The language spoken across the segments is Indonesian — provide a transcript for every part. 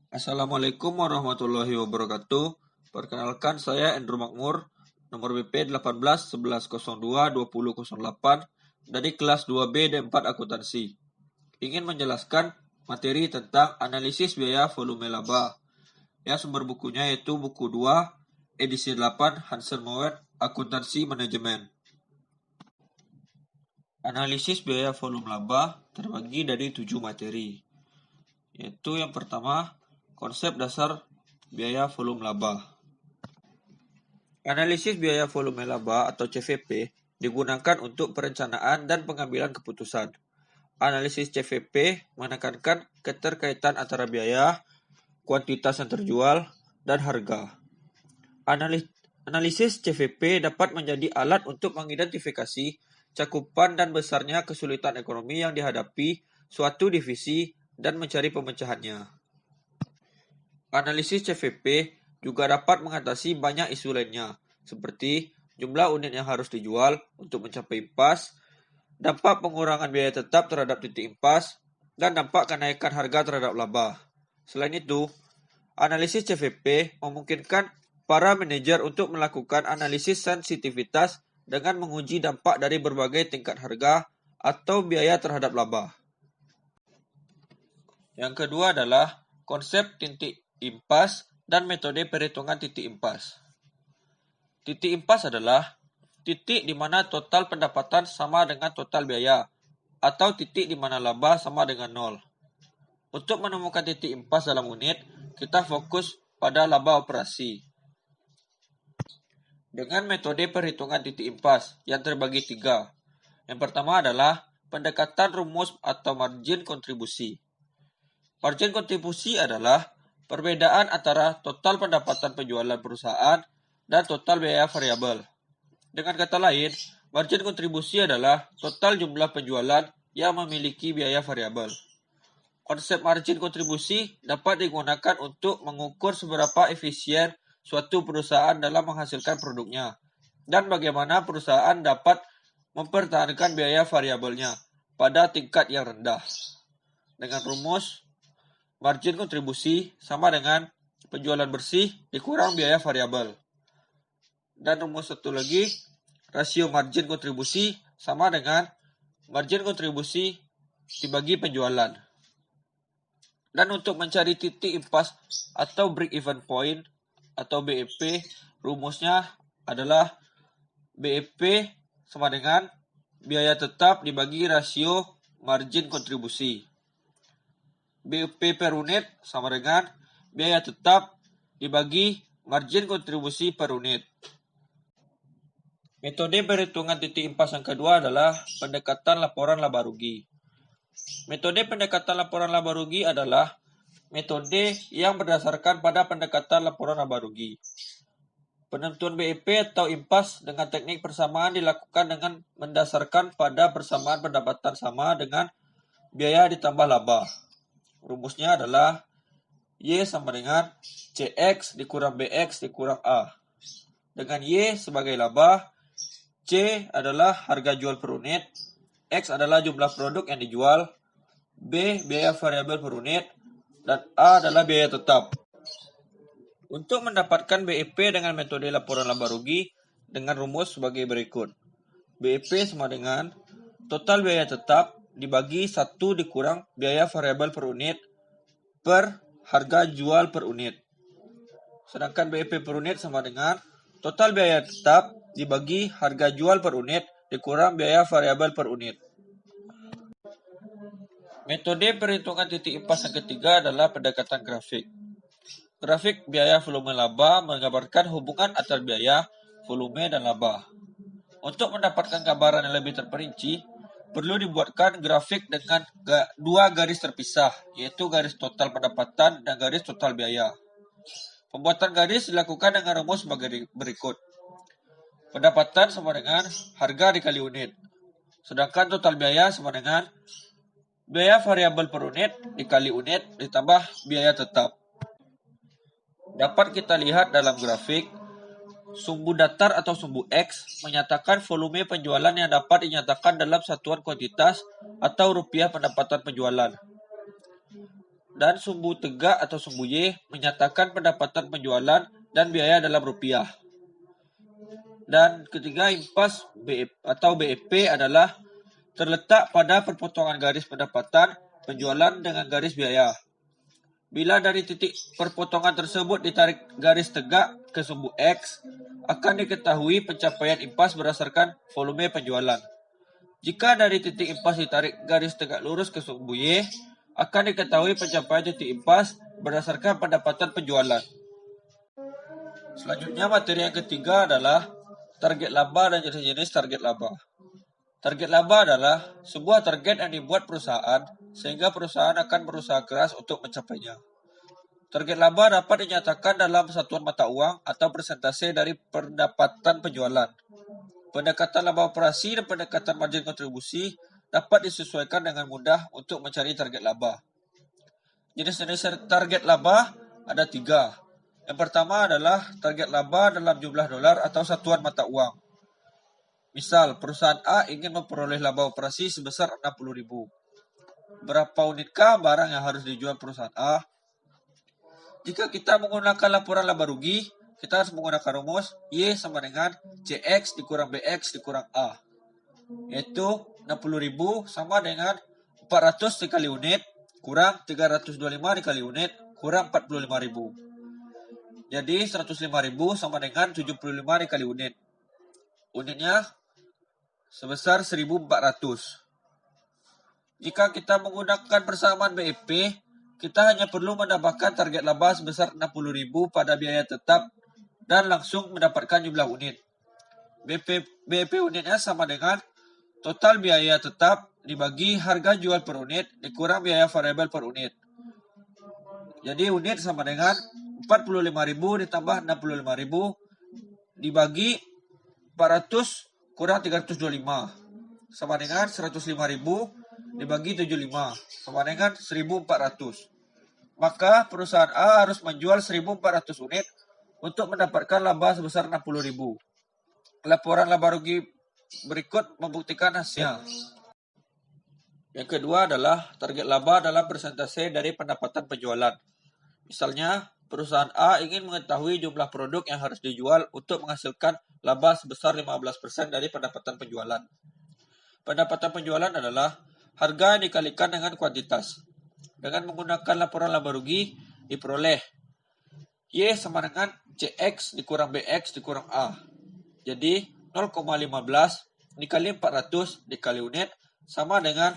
Assalamualaikum warahmatullahi wabarakatuh. Perkenalkan saya Andrew Makmur, nomor BP 18 11 02 20 08 dari kelas 2B D4 Akuntansi. Ingin menjelaskan materi tentang analisis biaya volume laba. Sumber bukunya yaitu buku 2, edisi 8 Hansen Moen, Akuntansi Manajemen. Analisis biaya volume laba terbagi dari 7 materi. Yaitu yang pertama, konsep dasar biaya volume laba. Analisis biaya volume laba atau CVP digunakan untuk perencanaan dan pengambilan keputusan. Analisis CVP menekankan keterkaitan antara biaya, kuantitas yang terjual, dan harga. Analisis CVP dapat menjadi alat untuk mengidentifikasi cakupan dan besarnya kesulitan ekonomi yang dihadapi suatu divisi dan mencari pemecahannya. Analisis CVP juga dapat mengatasi banyak isu lainnya, seperti jumlah unit yang harus dijual untuk mencapai impas, dampak pengurangan biaya tetap terhadap titik impas, dan dampak kenaikan harga terhadap laba. Selain itu, analisis CVP memungkinkan para manajer untuk melakukan analisis sensitivitas dengan menguji dampak dari berbagai tingkat harga atau biaya terhadap laba. Yang kedua adalah konsep titik impas dan metode perhitungan titik impas. Titik impas adalah titik di mana total pendapatan sama dengan total biaya, atau titik di mana laba sama dengan 0. Untuk menemukan titik impas dalam unit, kita fokus pada laba operasi. Dengan metode perhitungan titik impas yang terbagi 3. Yang pertama adalah pendekatan rumus atau margin kontribusi. Margin kontribusi adalah perbedaan antara total pendapatan penjualan perusahaan dan total biaya variabel. Dengan kata lain, margin kontribusi adalah total jumlah penjualan yang memiliki biaya variabel. Konsep margin kontribusi dapat digunakan untuk mengukur seberapa efisien suatu perusahaan dalam menghasilkan produknya dan bagaimana perusahaan dapat mempertahankan biaya variabelnya pada tingkat yang rendah. Dengan rumus, margin kontribusi sama dengan penjualan bersih dikurang biaya variabel. Dan rumus satu lagi, rasio margin kontribusi sama dengan margin kontribusi dibagi penjualan. Dan untuk mencari titik impas atau break even point atau BEP, rumusnya adalah BEP sama dengan biaya tetap dibagi rasio margin kontribusi. BEP per unit sama dengan biaya tetap dibagi margin kontribusi per unit. Metode perhitungan titik impas yang kedua adalah pendekatan laporan laba rugi. Metode pendekatan laporan laba rugi adalah metode yang berdasarkan pada pendekatan laporan laba rugi. Penentuan BEP atau impas dengan teknik persamaan dilakukan dengan mendasarkan pada persamaan pendapatan sama dengan biaya ditambah laba. Rumusnya adalah Y sama dengan CX dikurang BX dikurang A. Dengan Y sebagai laba, C adalah harga jual per unit, X adalah jumlah produk yang dijual, B biaya variabel per unit, dan A adalah biaya tetap. Untuk mendapatkan BEP dengan metode laporan laba rugi dengan rumus sebagai berikut. BEP sama dengan total biaya tetap dibagi 1 dikurang biaya variabel per unit per harga jual per unit. Sedangkan BEP per unit sama dengan total biaya tetap dibagi harga jual per unit dikurang biaya variabel per unit. Metode perhitungan titik impas yang ketiga adalah pendekatan grafik. Grafik biaya volume laba menggambarkan hubungan antara biaya, volume, dan laba. Untuk mendapatkan gambaran yang lebih terperinci, perlu dibuatkan grafik dengan 2 garis terpisah, yaitu garis total pendapatan dan garis total biaya. Pembuatan garis dilakukan dengan rumus sebagai berikut. Pendapatan sama dengan harga dikali unit. Sedangkan total biaya sama dengan biaya variabel per unit dikali unit ditambah biaya tetap. Dapat kita lihat dalam grafik, sumbu datar atau sumbu X menyatakan volume penjualan yang dapat dinyatakan dalam satuan kuantitas atau rupiah pendapatan penjualan. dan sumbu tegak atau sumbu Y menyatakan pendapatan penjualan dan biaya dalam rupiah. Dan ketiga, impas atau BEP adalah terletak pada perpotongan garis pendapatan penjualan dengan garis biaya. Bila dari titik perpotongan tersebut ditarik garis tegak ke sumbu X, akan diketahui pencapaian impas berdasarkan volume penjualan. Jika dari titik impas ditarik garis tegak lurus ke sumbu Y, akan diketahui pencapaian titik impas berdasarkan pendapatan penjualan. Selanjutnya, materi yang ketiga adalah target laba dan jenis-jenis target laba. Target laba adalah sebuah target yang dibuat perusahaan sehingga perusahaan akan berusaha keras untuk mencapainya. Target laba dapat dinyatakan dalam satuan mata uang atau persentase dari pendapatan penjualan. Pendekatan laba operasi dan pendekatan margin kontribusi dapat disesuaikan dengan mudah untuk mencari target laba. Jenis-jenis target laba ada 3. Yang pertama adalah target laba dalam jumlah dolar atau satuan mata uang. Misal, perusahaan A ingin memperoleh laba operasi sebesar 60.000. Berapa unitkah barang yang harus dijual perusahaan A? Jika kita menggunakan laporan laba rugi, kita harus menggunakan rumus Y sama dengan CX dikurang BX dikurang A. Yaitu 60.000 sama dengan 400 dikali unit kurang 325 dikali unit kurang 45.000. Jadi 105.000 sama dengan 75 dikali unit. Unitnya sebesar 1.400. Jika kita menggunakan persamaan BEP, kita hanya perlu menambahkan target laba sebesar 60.000 pada biaya tetap dan langsung mendapatkan jumlah unit. BEP unitnya sama dengan total biaya tetap dibagi harga jual per unit dikurang biaya variabel per unit. Jadi unit sama dengan 45.000 ditambah 65.000 dibagi 400 kurang 325 sama dengan 105.000 dibagi 75 sama dengan 1.400. Maka perusahaan A harus menjual 1.400 unit untuk mendapatkan laba sebesar 60.000. Laporan laba rugi berikut membuktikan hasilnya. Yang kedua adalah target laba dalam persentase dari pendapatan penjualan. Misalnya, perusahaan A ingin mengetahui jumlah produk yang harus dijual untuk menghasilkan laba sebesar 15% dari pendapatan penjualan. Pendapatan penjualan adalah harga yang dikalikan dengan kuantitas. Dengan menggunakan laporan laba rugi, diperoleh Y sama dengan CX dikurang BX dikurang A. Jadi, 0,15 dikali 400 dikali unit sama dengan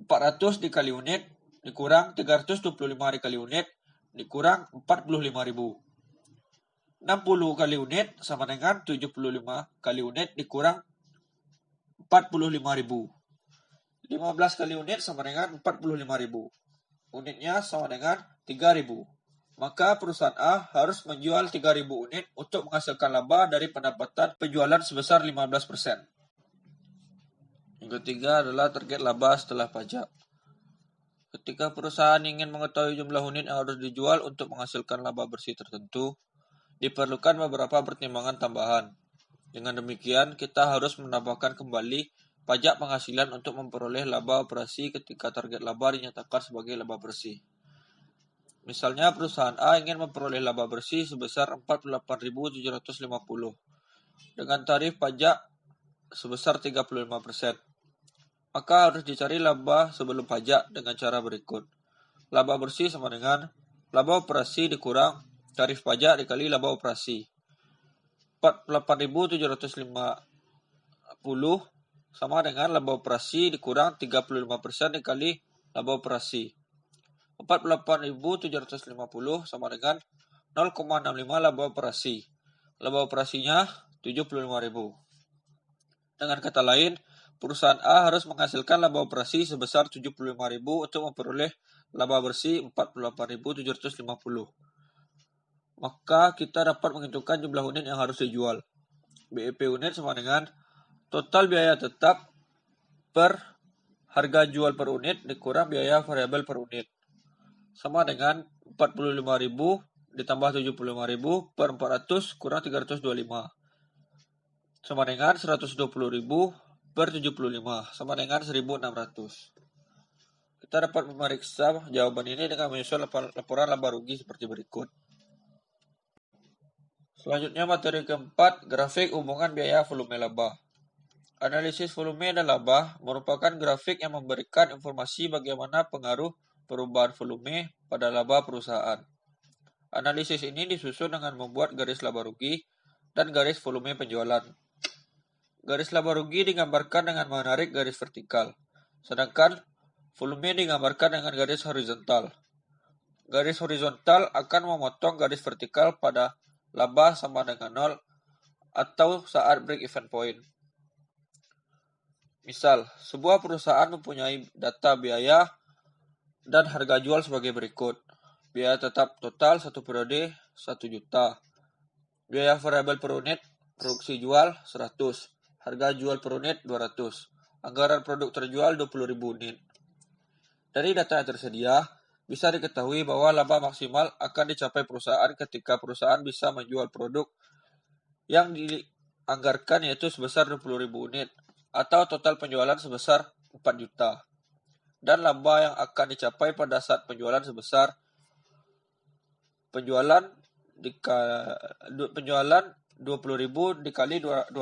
400 dikali unit dikurang 325 dikali unit dikurang 45.000. 60 kali unit sama dengan 75 kali unit dikurang 45.000. 15 kali unit sama dengan 45.000. Unitnya sama dengan 3.000. Maka perusahaan A harus menjual 3.000 unit untuk menghasilkan laba dari pendapatan penjualan sebesar 15%. Yang ketiga adalah target laba setelah pajak. Ketika perusahaan ingin mengetahui jumlah unit yang harus dijual untuk menghasilkan laba bersih tertentu, diperlukan beberapa pertimbangan tambahan. Dengan demikian, kita harus menambahkan kembali pajak penghasilan untuk memperoleh laba operasi ketika target laba dinyatakan sebagai laba bersih. Misalnya, perusahaan A ingin memperoleh laba bersih sebesar 48.750 dengan tarif pajak sebesar 35%. Maka harus dicari laba sebelum pajak dengan cara berikut. Laba bersih sama dengan laba operasi dikurang tarif pajak dikali laba operasi. 48.750 sama dengan laba operasi dikurang 35% dikali laba operasi. 48.750 sama dengan 0,65 laba operasi. Laba operasinya 75.000. Dengan kata lain, perusahaan A harus menghasilkan laba operasi sebesar 75.000 untuk memperoleh laba bersih 48.750. Maka kita dapat menentukan jumlah unit yang harus dijual. BEP unit sama dengan total biaya tetap per harga jual per unit dikurang biaya variabel per unit. Sama dengan 45.000 ditambah 75.000 per 400 kurang 325. Sama dengan 120.000 per 75 sama dengan 1.600. Kita dapat memeriksa jawaban ini dengan menyusun laporan laba rugi seperti berikut. Selanjutnya materi keempat, grafik hubungan biaya volume laba. Analisis volume dan laba merupakan grafik yang memberikan informasi bagaimana pengaruh perubahan volume pada laba perusahaan. Analisis ini disusun dengan membuat garis laba rugi dan garis volume penjualan. Garis laba rugi digambarkan dengan menarik garis vertikal, sedangkan volume digambarkan dengan garis horizontal. Garis horizontal akan memotong garis vertikal pada laba sama dengan 0 atau saat break even point. Misal, sebuah perusahaan mempunyai data biaya dan harga jual sebagai berikut. Biaya tetap total 1 periode 1 juta. Biaya variabel per unit produksi jual 100. Harga jual per unit 200. Anggaran produk terjual 20.000 unit. Dari data yang tersedia, bisa diketahui bahwa laba maksimal akan dicapai perusahaan ketika perusahaan bisa menjual produk yang dianggarkan yaitu sebesar 20.000 unit atau total penjualan sebesar 4 juta. Dan laba yang akan dicapai pada saat penjualan sebesar penjualan 20.000 dikali 200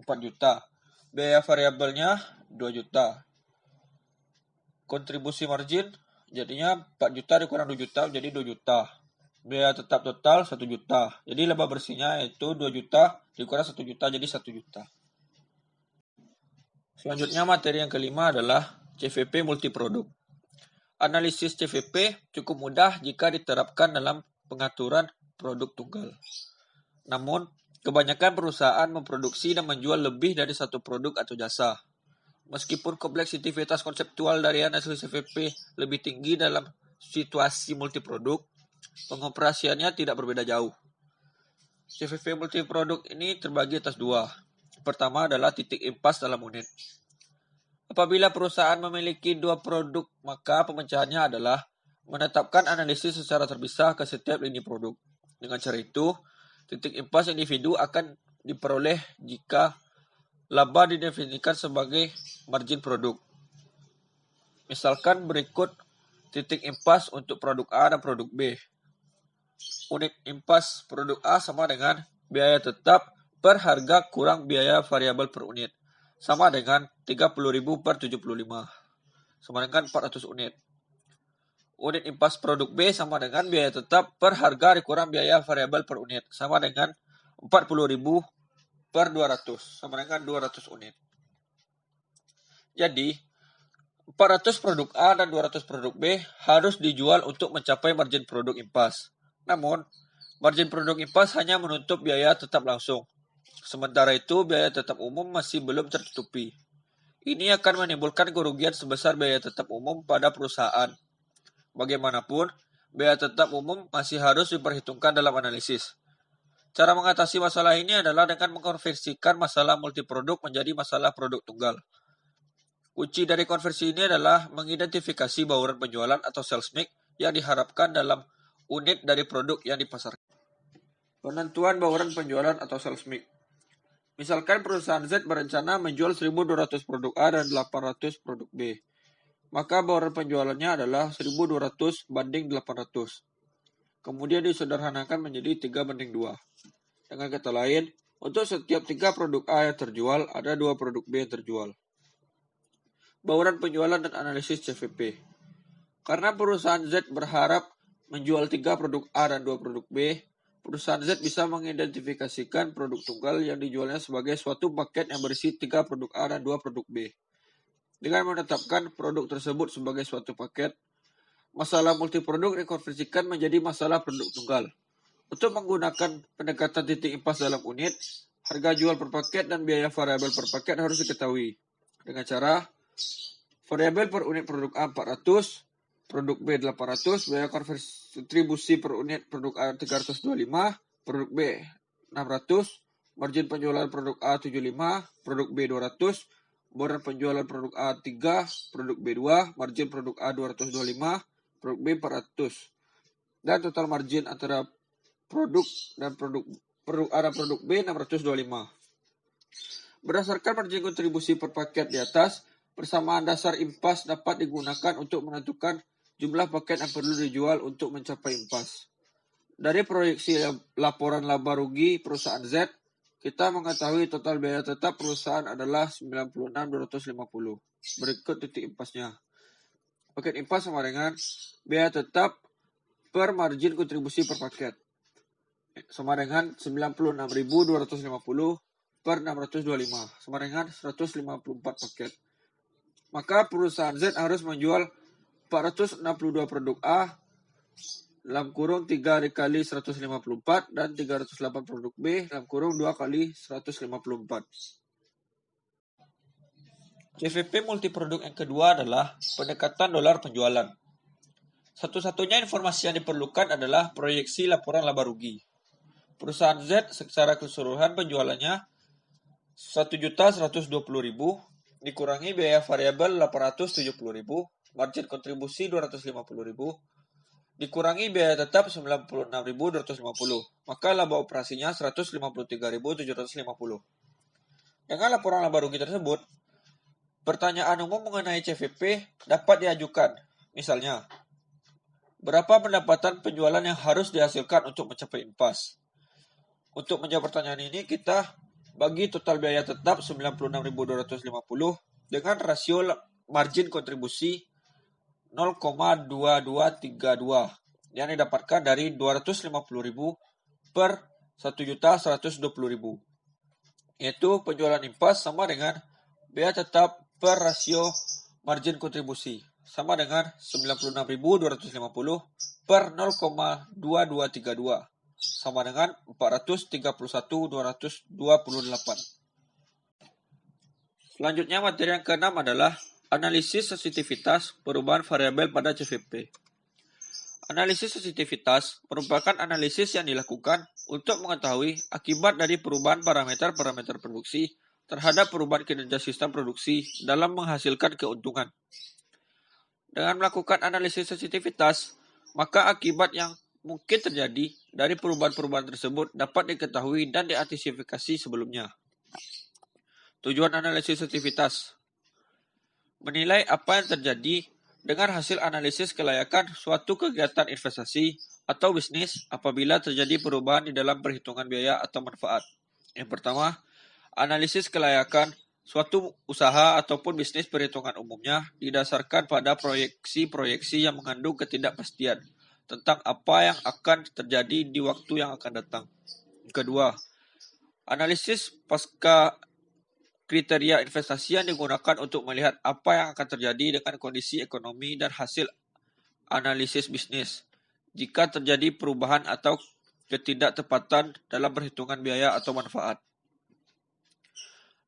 4 juta. Biaya variabelnya 2 juta. Kontribusi margin jadinya 4 juta dikurang 2 juta menjadi 2 juta. Biaya tetap total 1 juta. Jadi laba bersihnya yaitu 2 juta dikurang 1 juta jadi 1 juta. Selanjutnya materi yang kelima adalah CVP multiproduk. Analisis CVP cukup mudah jika diterapkan dalam pengaturan produk tunggal. Namun, kebanyakan perusahaan memproduksi dan menjual lebih dari satu produk atau jasa. Meskipun kompleksitas konseptual dari analisis CVP lebih tinggi dalam situasi multiproduk, pengoperasiannya tidak berbeda jauh. CVP multiproduk ini terbagi atas dua. Pertama adalah titik impas dalam unit. Apabila perusahaan memiliki dua produk, maka pemecahannya adalah menetapkan analisis secara terpisah ke setiap lini produk. Dengan cara itu, titik impas individu akan diperoleh jika laba didefinisikan sebagai margin produk. Misalkan berikut titik impas untuk produk A dan produk B. Unit impas produk A sama dengan biaya tetap per harga kurang biaya variabel per unit. Sama dengan 30.000 per 75. Sama dengan 400 unit. Unit impas produk B sama dengan biaya tetap per harga dikurang biaya variabel per unit. Sama dengan 40.000 per 200, sama dengan 200 unit. Jadi, 400 produk A dan 200 produk B harus dijual untuk mencapai margin produk impas. Namun, margin produk impas hanya menutup biaya tetap langsung. Sementara itu, biaya tetap umum masih belum tertutupi. Ini akan menimbulkan kerugian sebesar biaya tetap umum pada perusahaan. Bagaimanapun, biaya tetap umum masih harus diperhitungkan dalam analisis. Cara mengatasi masalah ini adalah dengan mengkonversikan masalah multiproduk menjadi masalah produk tunggal. Kunci dari konversi ini adalah mengidentifikasi bauran penjualan atau sales mix yang diharapkan dalam unit dari produk yang dipasarkan. Penentuan bauran penjualan atau sales mix. Misalkan perusahaan Z berencana menjual 1.200 produk A dan 800 produk B. Maka bauran penjualannya adalah 1.200 banding 800. Kemudian disederhanakan menjadi 3:2. Dengan kata lain, untuk setiap 3 produk A yang terjual, ada 2 produk B yang terjual. Bauran penjualan dan analisis CVP. Karena perusahaan Z berharap menjual 3 produk A dan 2 produk B, perusahaan Z bisa mengidentifikasikan produk tunggal yang dijualnya sebagai suatu paket yang berisi 3 produk A dan 2 produk B. Dengan menetapkan produk tersebut sebagai suatu paket, masalah multiproduk dikonversikan menjadi masalah produk tunggal. Untuk menggunakan pendekatan titik impas dalam unit, harga jual per paket dan biaya variabel per paket harus diketahui. Dengan cara, variabel per unit produk A 400, produk B 800, biaya kontribusi per unit produk A 325, produk B 600, margin penjualan produk A 75, produk B 200, bauran penjualan produk A 3, produk B 2, margin produk A 225, produk B 400, dan total margin antara produk A dan produk B 625. Berdasarkan margin kontribusi per paket di atas, Persamaan dasar impas dapat digunakan untuk menentukan jumlah paket yang perlu dijual untuk mencapai impas. Dari proyeksi laporan laba rugi perusahaan Z, kita mengetahui total biaya tetap perusahaan adalah 96.250. Berikut titik impasnya. Paket impas sama dengan biaya tetap per margin kontribusi per paket, sama dengan 96.250 per 625, sama dengan 154 paket. Maka perusahaan Z harus menjual 462 produk A dalam kurung 3 dikali 154 dan 308 produk B dalam kurung 2 kali 154. CVP multiproduk yang kedua adalah pendekatan dolar penjualan. Satu-satunya informasi yang diperlukan adalah proyeksi laporan laba rugi. Perusahaan Z secara keseluruhan penjualannya 1.120.000 dikurangi biaya variabel 870.000, margin kontribusi 250.000, dikurangi biaya tetap 96.250, maka laba operasinya 153.750. Dengan laporan laba rugi tersebut, pertanyaan umum mengenai CVP dapat diajukan. Misalnya, berapa pendapatan penjualan yang harus dihasilkan untuk mencapai impas? Untuk menjawab pertanyaan ini, kita bagi total biaya tetap 96.250 dengan rasio margin kontribusi 0,2232 yang didapatkan dari 250.000 per 1.120.000. Yaitu penjualan impas sama dengan biaya tetap per rasio margin kontribusi sama dengan 96.250 per 0,2232 sama dengan 431.228. Selanjutnya materi yang keenam adalah analisis sensitivitas perubahan variabel pada CVP. Analisis sensitivitas merupakan analisis yang dilakukan untuk mengetahui akibat dari perubahan parameter-parameter produksi terhadap perubahan kinerja sistem produksi dalam menghasilkan keuntungan. Dengan melakukan analisis sensitivitas, maka akibat yang mungkin terjadi dari perubahan-perubahan tersebut dapat diketahui dan diantisipasi sebelumnya. Tujuan analisis sensitivitas: menilai apa yang terjadi dengan hasil analisis kelayakan suatu kegiatan investasi atau bisnis apabila terjadi perubahan di dalam perhitungan biaya atau manfaat. Yang pertama, analisis kelayakan suatu usaha ataupun bisnis perhitungan umumnya didasarkan pada proyeksi-proyeksi yang mengandung ketidakpastian tentang apa yang akan terjadi di waktu yang akan datang. Kedua, analisis pasca kriteria investasi yang digunakan untuk melihat apa yang akan terjadi dengan kondisi ekonomi dan hasil analisis bisnis jika terjadi perubahan atau ketidaktepatan dalam perhitungan biaya atau manfaat.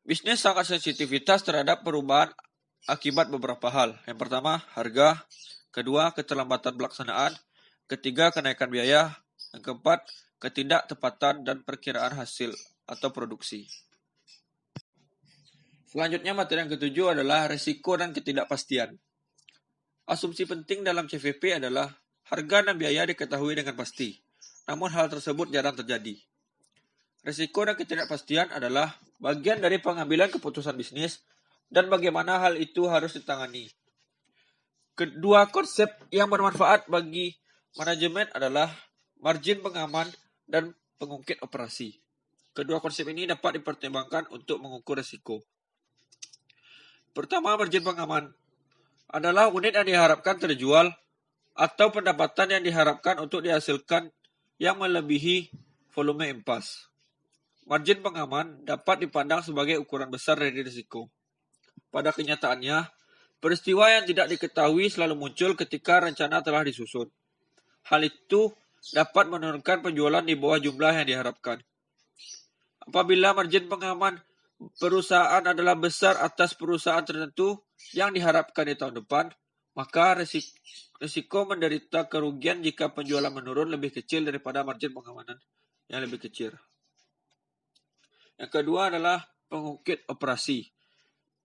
Bisnis sangat sensitivitas terhadap perubahan akibat beberapa hal. Yang pertama, harga. Kedua, keterlambatan pelaksanaan. Ketiga, kenaikan biaya. Yang keempat, ketidaktepatan dan perkiraan hasil atau produksi. Selanjutnya materi yang ketujuh adalah risiko dan ketidakpastian. Asumsi penting dalam CVP adalah harga dan biaya diketahui dengan pasti, namun hal tersebut jarang terjadi. Risiko dan ketidakpastian adalah bagian dari pengambilan keputusan bisnis dan bagaimana hal itu harus ditangani. Kedua konsep yang bermanfaat bagi manajemen adalah margin pengaman dan pengungkit operasi. Kedua konsep ini dapat dipertimbangkan untuk mengukur risiko. Pertama, margin pengaman adalah unit yang diharapkan terjual atau pendapatan yang diharapkan untuk dihasilkan yang melebihi volume impas. Margin pengaman dapat dipandang sebagai ukuran besar dari risiko. Pada kenyataannya, peristiwa yang tidak diketahui selalu muncul ketika rencana telah disusun. Hal itu dapat menurunkan penjualan di bawah jumlah yang diharapkan. Apabila margin pengaman perusahaan adalah besar atas perusahaan tertentu yang diharapkan di tahun depan, maka risiko menderita kerugian jika penjualan menurun lebih kecil daripada margin pengamanan yang lebih kecil. Yang kedua adalah pengungkit operasi.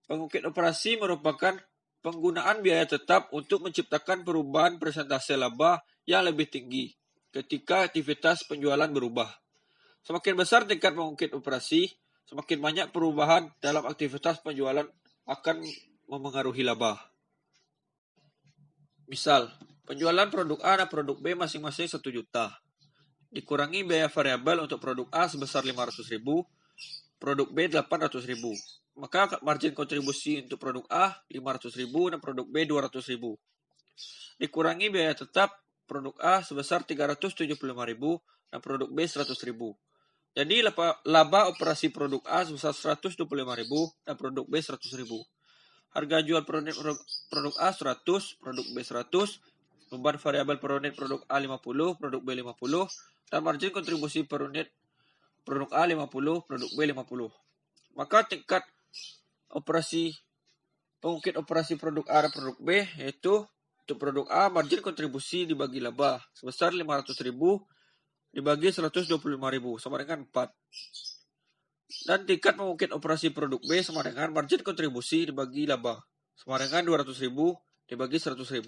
Pengungkit operasi merupakan penggunaan biaya tetap untuk menciptakan perubahan persentase laba yang lebih tinggi ketika aktivitas penjualan berubah. Semakin besar tingkat pengungkit operasi, semakin banyak perubahan dalam aktivitas penjualan akan memengaruhi laba. Misal, penjualan produk A dan produk B masing-masing 1 juta. Dikurangi biaya variabel untuk produk A sebesar 500.000, produk B 800.000. Maka margin kontribusi untuk produk A 500.000 dan produk B 200.000. Dikurangi biaya tetap produk A sebesar 375.000 dan produk B 100.000. Jadi laba operasi produk A sebesar 125.000 dan produk B 100.000. Harga jual produk A 100, produk B 100, beban variabel per unit produk A 50, produk B 50, dan margin kontribusi per unit produk A 50, produk B 50. Maka tingkat pengungkit operasi produk A dan produk B yaitu untuk produk A margin kontribusi dibagi laba sebesar 500.000 dibagi 125.000 sama dengan 4. Dan tingkat pengungkit operasi produk B sama dengan margin kontribusi dibagi laba sama dengan 200.000 dibagi 100.000.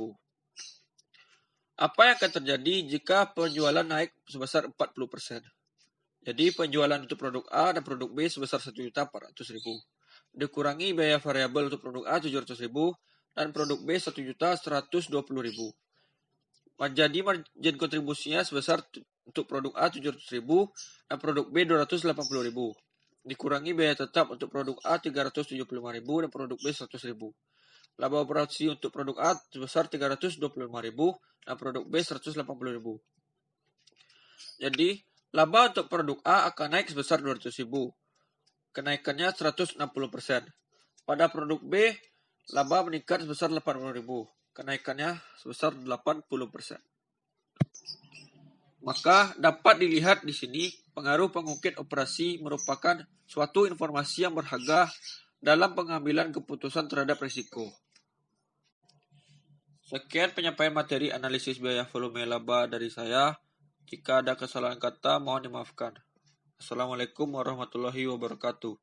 Apa yang akan terjadi jika penjualan naik sebesar 40%? Jadi penjualan untuk produk A dan produk B sebesar 1.400.000. Dikurangi biaya variabel untuk produk A 700.000 dan produk B 1.120.000. Jadi margin kontribusinya sebesar untuk produk A 700.000 dan produk B 280.000. Dikurangi biaya tetap untuk produk A 375.000 dan produk B 100.000. Laba operasi untuk produk A sebesar 325.000 dan produk B 180.000. Jadi laba untuk produk A akan naik sebesar 200.000. Kenaikannya 160%. Pada produk B, laba meningkat sebesar 80.000. Kenaikannya sebesar 80%. Maka dapat dilihat di sini pengaruh pengungkit operasi merupakan suatu informasi yang berharga dalam pengambilan keputusan terhadap risiko. Sekian penyampaian materi analisis biaya volume laba dari saya. Jika ada kesalahan kata, mohon dimaafkan. Assalamualaikum warahmatullahi wabarakatuh.